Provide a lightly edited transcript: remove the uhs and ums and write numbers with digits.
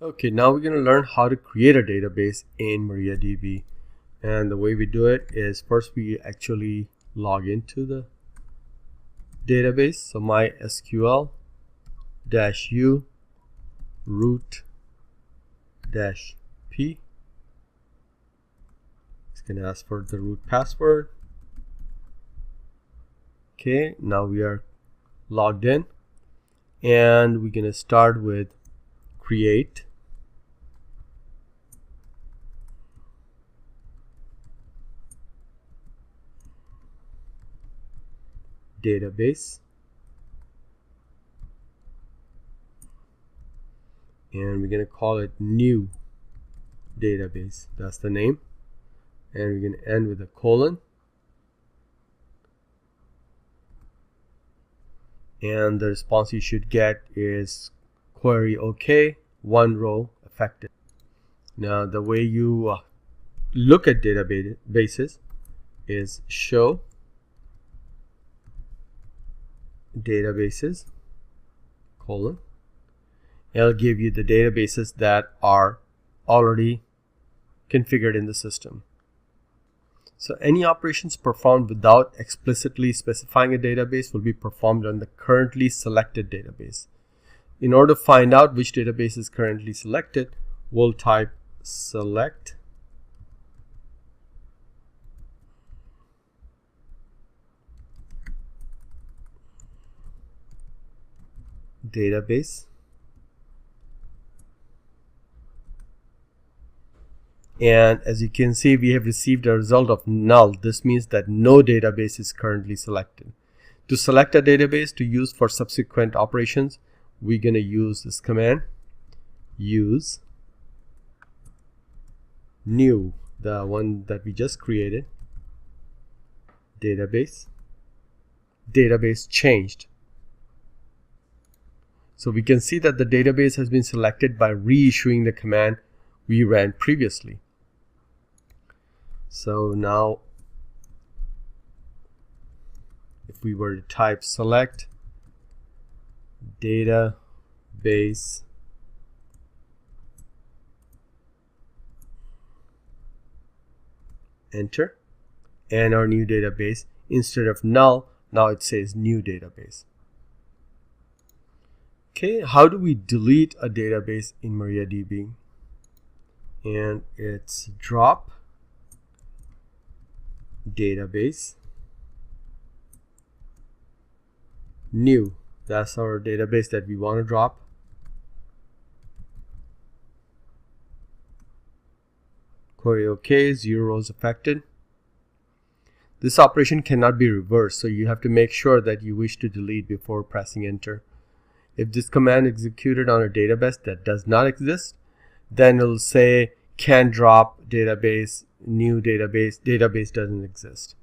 Okay, now we're going to learn how to create a database in MariaDB. And the way we do it is first we actually log into the database. So mysql-u root-p. It's going to ask for the root password. Okay, now we are logged in and we're going to start with create database, and we're going to call it new database. That's the name, and we're going to end with a colon, and the response you should get is query OK, one row affected. Now the way you look at databases is show databases colon. It'll give you the databases that are already configured in the system. So any operations performed without explicitly specifying a database will be performed on the currently selected database. In order to find out which database is currently selected, we'll type select database, and as you can see, we have received a result of null. This means that no database is currently selected. To select a database to use for subsequent operations, we're going to use this command, use new, the one that we just created, database changed. So we can see that the database has been selected by reissuing the command we ran previously. So now if we were to type select database enter, and our new database, instead of null, now it says new database. Okay, how do we delete a database in MariaDB? And it's drop database new. That's our database that we want to drop. Query OK, 0 rows affected. This operation cannot be reversed, so you have to make sure that you wish to delete before pressing enter. If this command executed on a database that does not exist, then it'll say can drop database, new database doesn't exist.